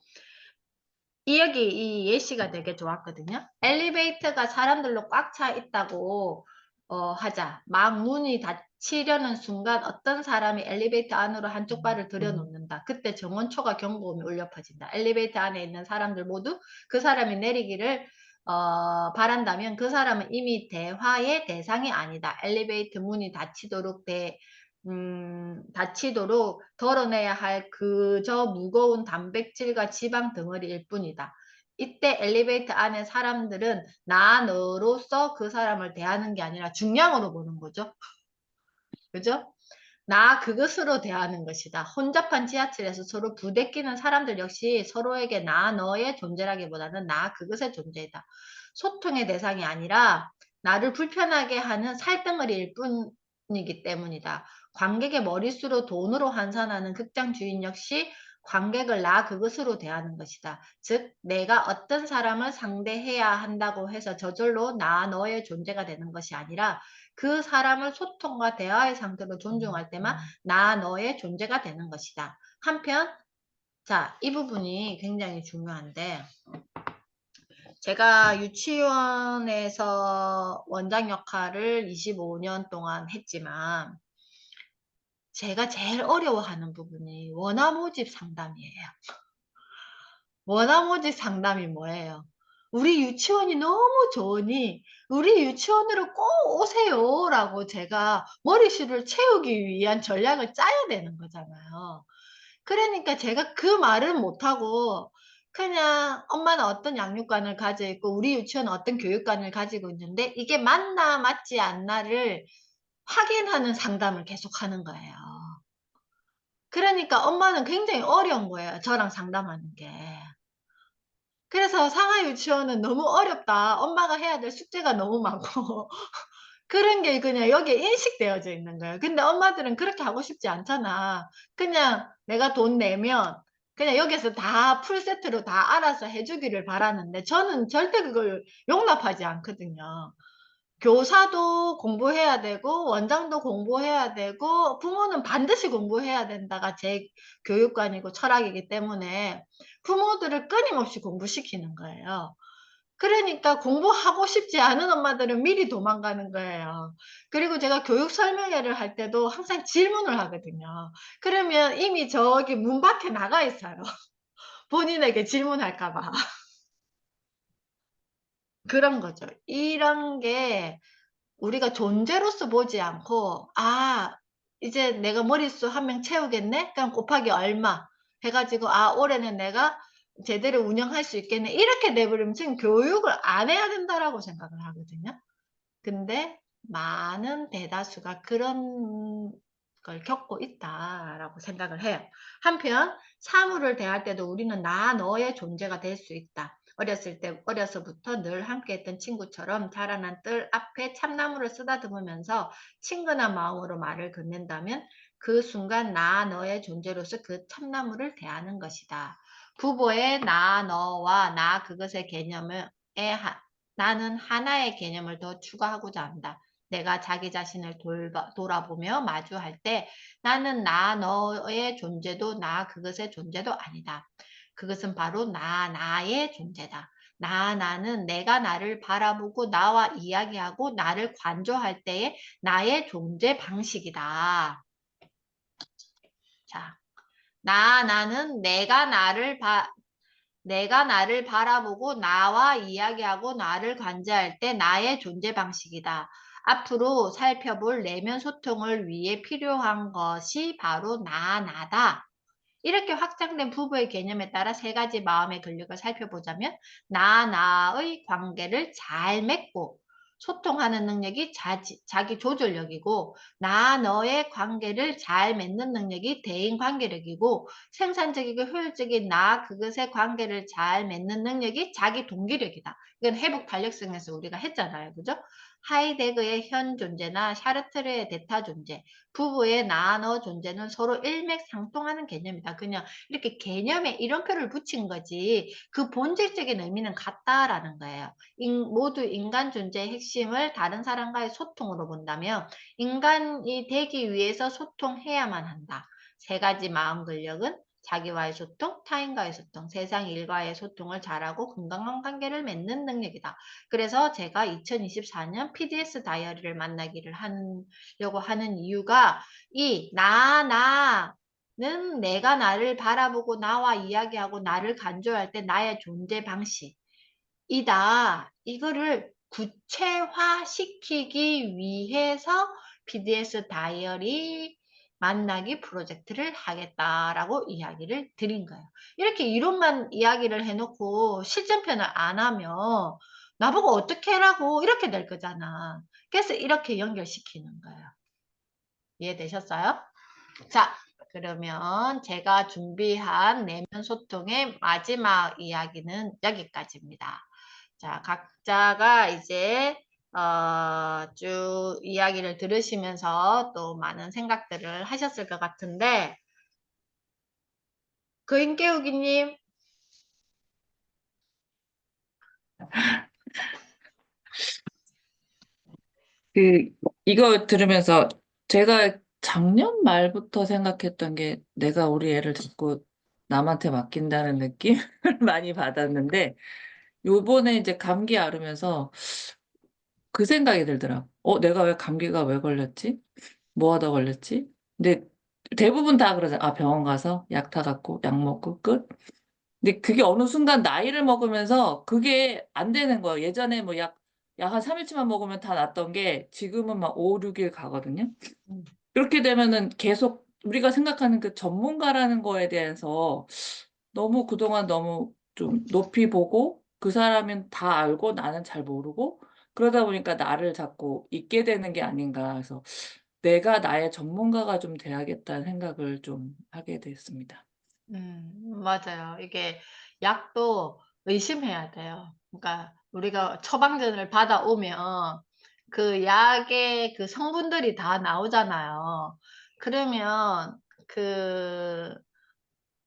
이 예시가 되게 좋았거든요. 엘리베이터가 사람들로 꽉 차 있다고 하자. 막 문이 닫히려는 순간 어떤 사람이 엘리베이터 안으로 한쪽 발을 들여놓는다. 그때 정원초가 경고음이 울려 퍼진다. 엘리베이터 안에 있는 사람들 모두 그 사람이 내리기를 바란다면 그 사람은 이미 대화의 대상이 아니다. 엘리베이터 문이 닫히도록 덜어내야 할 그저 무거운 단백질과 지방 덩어리일 뿐이다. 이때 엘리베이터 안에 사람들은 나 너로서 그 사람을 대하는 게 아니라 중량으로 보는 거죠. 그죠? 나 그것으로 대하는 것이다. 혼잡한 지하철에서 서로 부대끼는 사람들 역시 서로에게 나 너의 존재라기보다는 나 그것의 존재이다. 소통의 대상이 아니라 나를 불편하게 하는 살덩어리일 뿐이기 때문이다. 관객의 머릿수로 돈으로 환산하는 극장 주인 역시 관객을 나 그것으로 대하는 것이다. 즉 내가 어떤 사람을 상대해야 한다고 해서 저절로 나 너의 존재가 되는 것이 아니라 그 사람을 소통과 대화의 상태로 존중할 때만 나 너의 존재가 되는 것이다. 한편 자, 이 부분이 굉장히 중요한데 제가 유치원에서 원장 역할을 25년 동안 했지만 제가 제일 어려워하는 부분이 원화모집 상담이에요. 원화모집 상담이 뭐예요? 우리 유치원이 너무 좋으니 우리 유치원으로 꼭 오세요 라고 제가 머리수를 채우기 위한 전략을 짜야 되는 거잖아요. 그러니까 제가 그 말은 못하고 그냥 엄마는 어떤 양육관을 가지고 있고 우리 유치원은 어떤 교육관을 가지고 있는데 이게 맞나 맞지 않나를 확인하는 상담을 계속 하는 거예요. 그러니까 엄마는 굉장히 어려운 거예요. 저랑 상담하는 게. 그래서 상하 유치원은 너무 어렵다. 엄마가 해야 될 숙제가 너무 많고 그런 게 그냥 여기에 인식되어져 있는 거예요. 근데 엄마들은 그렇게 하고 싶지 않잖아. 그냥 내가 돈 내면 그냥 여기서 다 풀세트로 다 알아서 해주기를 바라는데 저는 절대 그걸 용납하지 않거든요. 교사도 공부해야 되고 원장도 공부해야 되고 부모는 반드시 공부해야 된다가 제 교육관이고 철학이기 때문에 부모들을 끊임없이 공부시키는 거예요. 그러니까 공부하고 싶지 않은 엄마들은 미리 도망가는 거예요. 그리고 제가 교육 설명회를 할 때도 항상 질문을 하거든요. 그러면 이미 저기 문 밖에 나가 있어요. 본인에게 질문할까 봐. 그런 거죠. 이런 게 우리가 존재로서 보지 않고 이제 내가 머릿수 한 명 채우겠네? 그럼 곱하기 얼마 해가지고 올해는 내가 제대로 운영할 수 있겠네. 이렇게 내버리면 지금 교육을 안 해야 된다라고 생각을 하거든요. 근데 많은 대다수가 그런 걸 겪고 있다라고 생각을 해요. 한편 사물을 대할 때도 우리는 나 너의 존재가 될 수 있다. 어려서부터 늘 함께했던 친구처럼 자라난 뜰 앞에 참나무를 쓰다듬으면서 친근한 마음으로 말을 건넨다면 그 순간 나 너의 존재로서 그 참나무를 대하는 것이다. 부부의 나 너와 나 그것의 개념에 나는 하나의 개념을 더 추가하고자 한다. 내가 자기 자신을 돌아보며 마주할 때 나는 나 너의 존재도 나 그것의 존재도 아니다. 그것은 바로 나의 존재다. 나는 내가 나를 바라보고 나와 이야기하고 나를 관조할 때의 나의 존재 방식이다. 자, 나는 내가 나를 바라보고 나와 이야기하고 나를 관찰할 때 나의 존재 방식이다. 앞으로 살펴볼 내면 소통을 위해 필요한 것이 바로 나다. 이렇게 확장된 부부의 개념에 따라 세 가지 마음의 근력을 살펴보자면 나의 관계를 잘 맺고 소통하는 능력이 자기 조절력이고 너의 관계를 잘 맺는 능력이 대인 관계력이고 생산적이고 효율적인 그것의 관계를 잘 맺는 능력이 자기 동기력이다. 이건 회복 탄력성에서 우리가 했잖아요. 그죠? 하이데거의 현 존재나 샤르트르의 대타 존재, 부부의 너 존재는 서로 일맥상통하는 개념이다. 그냥 이렇게 개념에 이름표를 붙인 거지 그 본질적인 의미는 같다라는 거예요. 모두 인간 존재의 핵심을 다른 사람과의 소통으로 본다면 인간이 되기 위해서 소통해야만 한다. 세 가지 마음 근력은 자기와의 소통, 타인과의 소통, 세상 일과의 소통을 잘하고 건강한 관계를 맺는 능력이다. 그래서 제가 2024년 PDS 다이어리를 만나기를 하려고 하는 이유가 이 나는 내가 나를 바라보고 나와 이야기하고 나를 간주할 때 나의 존재 방식이다. 이거를 구체화시키기 위해서 PDS 다이어리 만나기 프로젝트를 하겠다라고 이야기를 드린 거예요. 이렇게 이론만 이야기를 해놓고 실전편을 안 하면 나보고 어떻게 해라고 이렇게 될 거잖아. 그래서 이렇게 연결시키는 거예요. 이해되셨어요? 자, 그러면 제가 준비한 내면 소통의 마지막 이야기는 여기까지입니다. 자, 각자가 이제 쭉 이야기를 들으시면서 또 많은 생각들을 하셨을 것 같은데 거인깨우기님 그, 이거 들으면서 제가 작년 말부터 생각했던 게 내가 우리 애를 자꾸 남한테 맡긴다는 느낌을 많이 받았는데 요번에 이제 감기 앓으면서 그 생각이 들더라고. 내가 왜 감기가 왜 걸렸지? 뭐 하다 걸렸지? 근데 대부분 다 그러잖아. 병원 가서 약 타갖고 약 먹고 끝. 근데 그게 어느 순간 나이를 먹으면서 그게 안 되는 거예요. 예전에 뭐 약 한 3일치만 먹으면 다 낫던 게 지금은 막 5, 6일 가거든요. 그렇게 되면은 계속 우리가 생각하는 그 전문가라는 거에 대해서 너무 그동안 너무 좀 높이 보고 그 사람은 다 알고 나는 잘 모르고 그러다 보니까 나를 자꾸 잊게 되는 게 아닌가 해서 내가 나의 전문가가 좀 돼야겠다는 생각을 좀 하게 됐습니다. 맞아요. 이게 약도 의심해야 돼요. 그러니까 우리가 처방전을 받아오면 그 약의 그 성분들이 다 나오잖아요. 그러면 그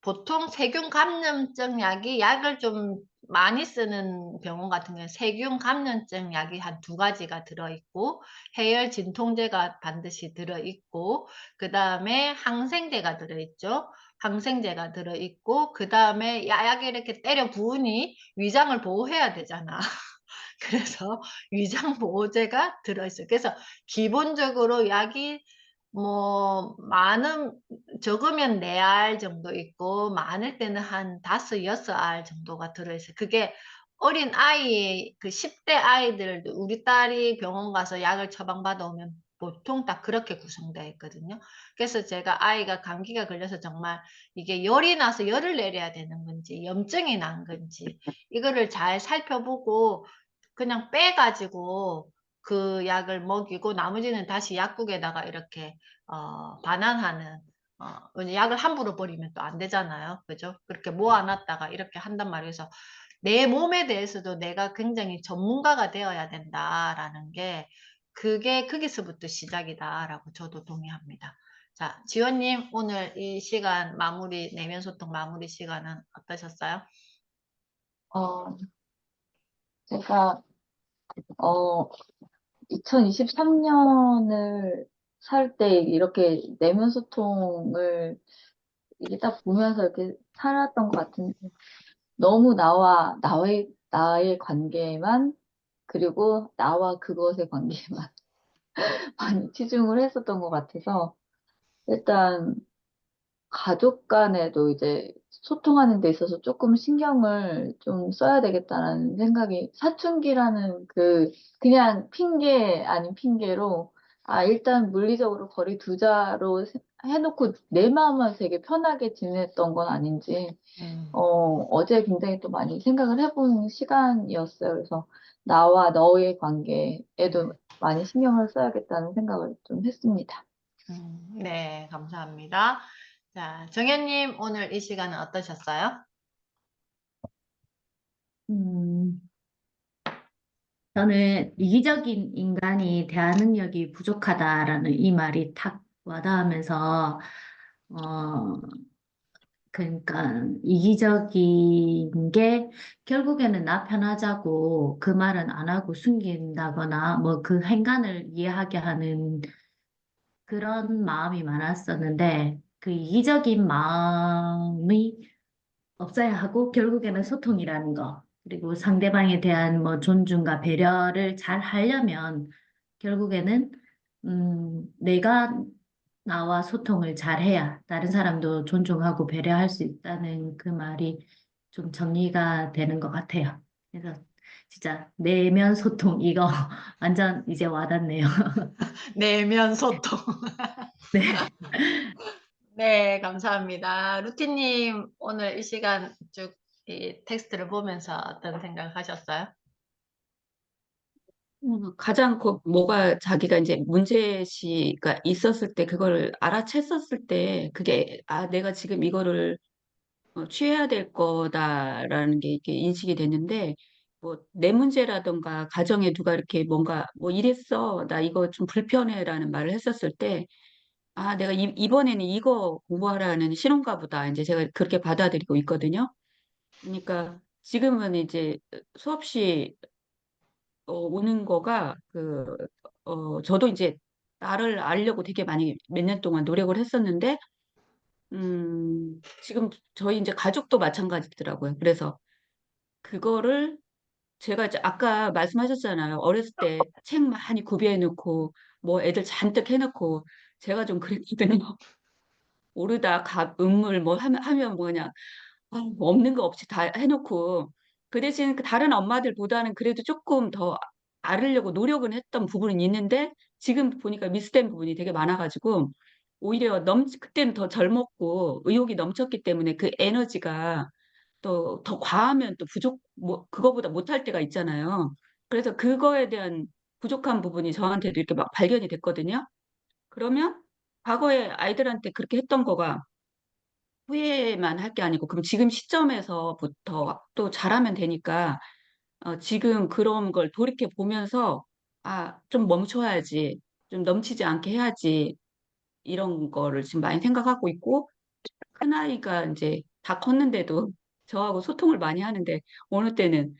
보통 세균 감염증 약이 약을 좀 많이 쓰는 병원 같은 경우는 세균 감염증 약이 한 2가지가 들어있고 해열 진통제가 반드시 들어있고 그 다음에 항생제가 들어있죠. 항생제가 들어있고 그 다음에 약에 이렇게 때려 부으니 위장을 보호해야 되잖아. 그래서 위장 보호제가 들어있어요. 그래서 기본적으로 약이 뭐 적으면 4알 정도 있고 많을 때는 한 5, 6알 정도가 들어있어요. 그게 어린 아이 그 10대 아이들 우리 딸이 병원 가서 약을 처방받아 오면 보통 다 그렇게 구성되어 있거든요. 그래서 제가 아이가 감기가 걸려서 정말 이게 열이 나서 열을 내려야 되는 건지 염증이 난 건지 이거를 잘 살펴보고 그냥 빼가지고 그 약을 먹이고 나머지는 다시 약국에다가 이렇게 반환하는 왜냐 약을 함부로 버리면 또 안 되잖아요. 그죠? 그렇게 모아놨다가 이렇게 한단 말이에요. 내 몸에 대해서도 내가 굉장히 전문가가 되어야 된다라는 게 그게 거기서부터 시작이다라고 저도 동의합니다. 자, 지원님 오늘 이 시간 마무리 내면 소통 마무리 시간은 어떠셨어요? 어, 제가, 2023년을 살 때 이렇게 내면 소통을 이게 딱 보면서 이렇게 살았던 것 같은데, 너무 나의 관계만, 그리고 나와 그것의 관계만 많이 치중을 했었던 것 같아서, 일단, 가족 간에도 이제 소통하는 데 있어서 조금 신경을 좀 써야 되겠다라는 생각이, 사춘기라는 그냥 핑계 아닌 핑계로, 일단 물리적으로 거리 두자로 해놓고 내 마음만 되게 편하게 지냈던 건 아닌지, 어제 굉장히 또 많이 생각을 해본 시간이었어요. 그래서 나와 너의 관계에도 많이 신경을 써야겠다는 생각을 좀 했습니다. 네, 감사합니다. 자, 정현님 오늘 이 시간은 어떠셨어요? 음, 저는 이기적인 인간이 대화 능력이 부족하다라는 이 말이 탁 와닿으면서, 어, 그러니까 이기적인 게 결국에는 나 편하자고 그 말은 안 하고 숨긴다거나 뭐 그 행간을 이해하게 하는 그런 마음이 많았었는데 그 이기적인 마음이 없어야 하고 결국에는 소통이라는 거 그리고 상대방에 대한 뭐 존중과 배려를 잘 하려면 결국에는 내가 나와 소통을 잘해야 다른 사람도 존중하고 배려할 수 있다는 그 말이 좀 정리가 되는 것 같아요. 그래서 진짜 내면 소통 이거 완전 이제 와닿네요. 내면 소통. 네. 네, 감사합니다. 루티님 오늘 이 시간 쭉 이 텍스트를 보면서 어떤 생각 하셨어요? 가장 뭐가 자기가 이제 문제시가 있었을 때 그걸 알아챘었을 때 그게 내가 지금 이거를 취해야 될 거다라는 게 이렇게 인식이 됐는데 뭐 내 문제라던가 가정에 누가 이렇게 뭔가 뭐 이랬어 나 이거 좀 불편해라는 말을 했었을 때 내가 이번에는 이거 공부하라는 신호인가 보다 이제 제가 그렇게 받아들이고 있거든요. 그러니까 지금은 이제 수없이 오는 거가 저도 이제 나를 알려고 되게 많이 몇 년 동안 노력을 했었는데 지금 저희 이제 가족도 마찬가지더라고요. 그래서 그거를 제가 이제 아까 말씀하셨잖아요. 어렸을 때 책 많이 구비해 놓고 뭐 애들 잔뜩 해놓고 제가 좀 그랬거든요. 오르다 갑 음물 뭐 하면 뭐 그냥 없는 거 없이 다 해놓고 그 대신 그 다른 엄마들보다는 그래도 조금 더 알으려고 노력은 했던 부분은 있는데 지금 보니까 미스된 부분이 되게 많아가지고 오히려 그때는 더 젊었고 의욕이 넘쳤기 때문에 그 에너지가 또 더 과하면 또 뭐 그거보다 못할 때가 있잖아요. 그래서 그거에 대한 부족한 부분이 저한테도 이렇게 막 발견이 됐거든요. 그러면 과거에 아이들한테 그렇게 했던 거가 후회만 할 게 아니고 그럼 지금 시점에서부터 또 잘하면 되니까 지금 그런 걸 돌이켜 보면서 좀 멈춰야지, 좀 넘치지 않게 해야지 이런 거를 지금 많이 생각하고 있고 큰아이가 이제 다 컸는데도 저하고 소통을 많이 하는데 어느 때는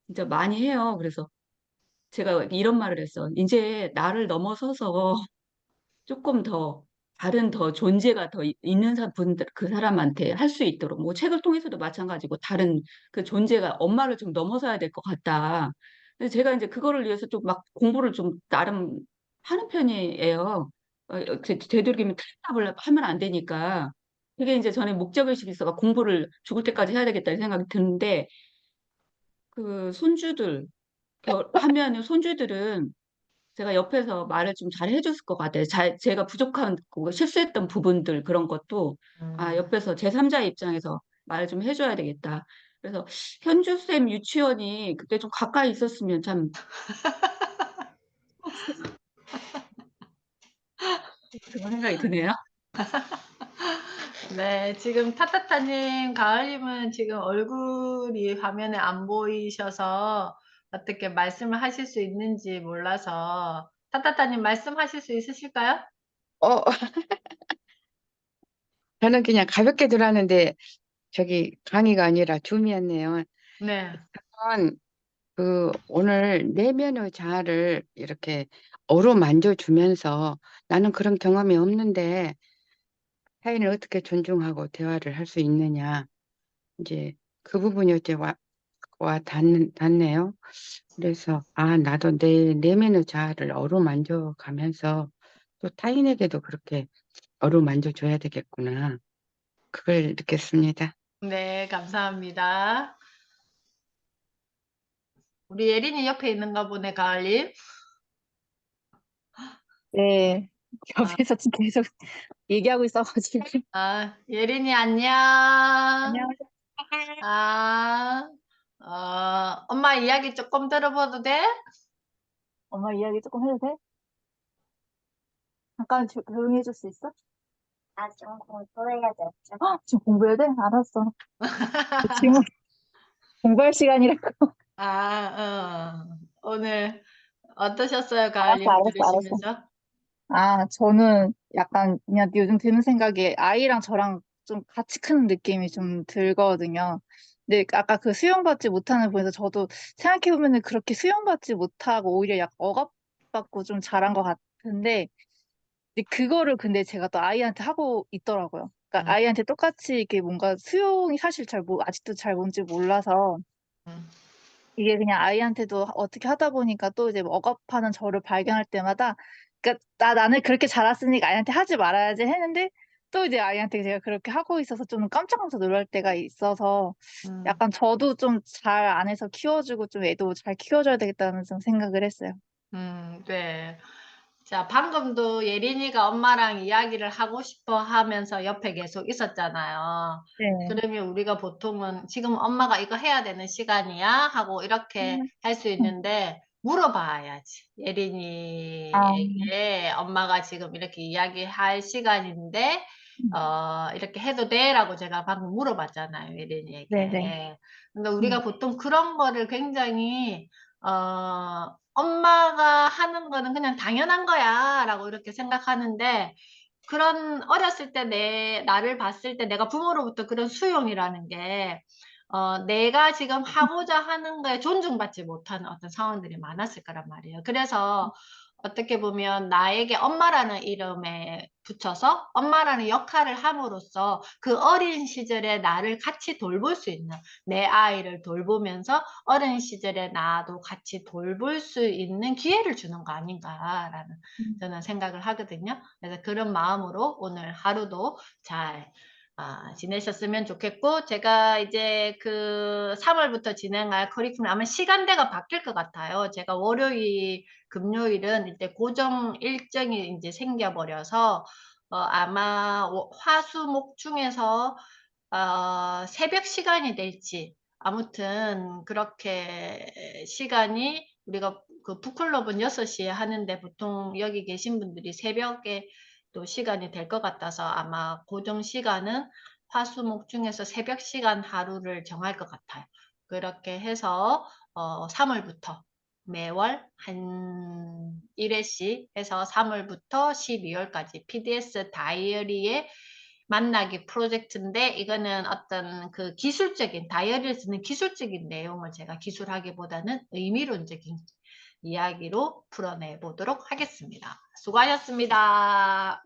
진짜 많이 해요. 그래서 제가 이런 말을 했어. 이제 나를 넘어서서 조금 더 다른 더 존재가 더 있는 분들 그 사람한테 할 수 있도록 뭐 책을 통해서도 마찬가지고 다른 그 존재가 엄마를 좀 넘어서야 될 것 같다. 그래서 제가 이제 그거를 위해서 좀 막 공부를 좀 나름 하는 편이에요. 되도록이면 틀린 답을 하면 안 되니까. 그게 이제 전에 목적의식이 있어서 공부를 죽을 때까지 해야 되겠다는 생각이 드는데 그 손주들 하면은 손주들은 제가 옆에서 말을 좀 잘 해줬을 것 같아요. 제가 부족한, 실수했던 부분들, 그런 것도, 옆에서 제3자 입장에서 말을 좀 해줘야 되겠다. 그래서 현주쌤 유치원이 그때 좀 가까이 있었으면 참 그런 생각이 드네요. 네, 지금 타타타님, 가을님은 지금 얼굴이 화면에 안 보이셔서 어떻게 말씀을 하실 수 있는지 몰라서 타타타님 말씀하실 수 있으실까요? 어, 저는 그냥 가볍게 들었는데 저기 강의가 아니라 줌이었네요. 네. 저는 오늘 내면의 자아를 이렇게 어루만져주면서 나는 그런 경험이 없는데 타인을 어떻게 존중하고 대화를 할 수 있느냐. 이제 그 부분이 어째 닿네요. 그래서 나도 내 내면의 자아를 어루만져 가면서 또 타인에게도 그렇게 어루만져 줘야 되겠구나. 그걸 느꼈습니다. 네, 감사합니다. 우리 예린이 옆에 있는가 보네, 가을님. 네, 옆에서 지금 계속 얘기하고 있어가지고. 예린이 안녕. 안녕하세요. 아, 엄마 이야기 조금 들어봐도 돼? 엄마 이야기 조금 해도 돼? 잠깐 조용히 해줄 수 있어? 좀 공부해야 돼. 지금 공부해야 돼? 알았어. 지금 공부할 시간이라고. 오늘 어떠셨어요, 가을님 알았어. 들으시면서? 저는 약간 그냥 요즘 드는 생각이 아이랑 저랑 좀 같이 크는 느낌이 좀 들거든요. 근데 아까 그 수용받지 못하는 부분에서 저도 생각해보면 그렇게 수용받지 못하고 오히려 약간 억압받고 좀 자란 것 같은데 근데 그거를 근데 제가 또 아이한테 하고 있더라고요. 그러니까 음, 아이한테 똑같이 이렇게 뭔가 수용이 사실 아직도 잘 뭔지 몰라서 음, 이게 그냥 아이한테도 어떻게 하다 보니까 또 이제 뭐 억압하는 저를 발견할 때마다 그러니까 나는 그렇게 자랐으니까 아이한테 하지 말아야지 했는데 또 이제 아이한테 제가 그렇게 하고 있어서 좀 깜짝깜짝 놀랄 때가 있어서 음, 약간 저도 좀 잘 안에서 키워주고 좀 애도 잘 키워줘야 되겠다는 좀 생각을 했어요. 네. 자, 방금도 예린이가 엄마랑 이야기를 하고 싶어 하면서 옆에 계속 있었잖아요. 네. 그러면 우리가 보통은 지금 엄마가 이거 해야 되는 시간이야? 하고 이렇게 할 수 있는데 물어봐야지. 아, 예린이에게 엄마가 지금 이렇게 이야기할 시간인데 이렇게 해도 돼? 라고 제가 방금 물어봤잖아요. 네네. 예린이에게. 근데 우리가 보통 그런 거를 굉장히 엄마가 하는 거는 그냥 당연한 거야 라고 이렇게 생각하는데 그런 어렸을 때 나를 봤을 때 내가 부모로부터 그런 수용이라는 게 내가 지금 하고자 하는 거에 존중받지 못하는 어떤 상황들이 많았을 거란 말이에요. 그래서 어떻게 보면 나에게 엄마라는 이름에 붙여서 엄마라는 역할을 함으로써 그 어린 시절에 나를 같이 돌볼 수 있는 내 아이를 돌보면서 어린 시절에 나도 같이 돌볼 수 있는 기회를 주는 거 아닌가라는 저는 생각을 하거든요. 그래서 그런 마음으로 오늘 하루도 잘 지내셨으면 좋겠고 제가 이제 그 3월부터 진행할 커리큘럼 아마 시간대가 바뀔 것 같아요. 제가 월요일, 금요일은 이제 고정 일정이 이제 생겨버려서 아마 화, 수, 목 중에서 새벽 시간이 될지 아무튼 그렇게 시간이 우리가 그 북클럽은 6시에 하는데 보통 여기 계신 분들이 새벽에 또 시간이 될 것 같아서 아마 고정 시간은 화수목 중에서 새벽 시간 하루를 정할 것 같아요. 그렇게 해서 3월부터 매월 한 1회씩 해서 3월부터 12월까지 PDS 다이어리에 만나기 프로젝트인데 이거는 어떤 그 기술적인 다이어리를 쓰는 기술적인 내용을 제가 기술하기보다는 의미론적인 이야기로 풀어내 보도록 하겠습니다. 수고하셨습니다.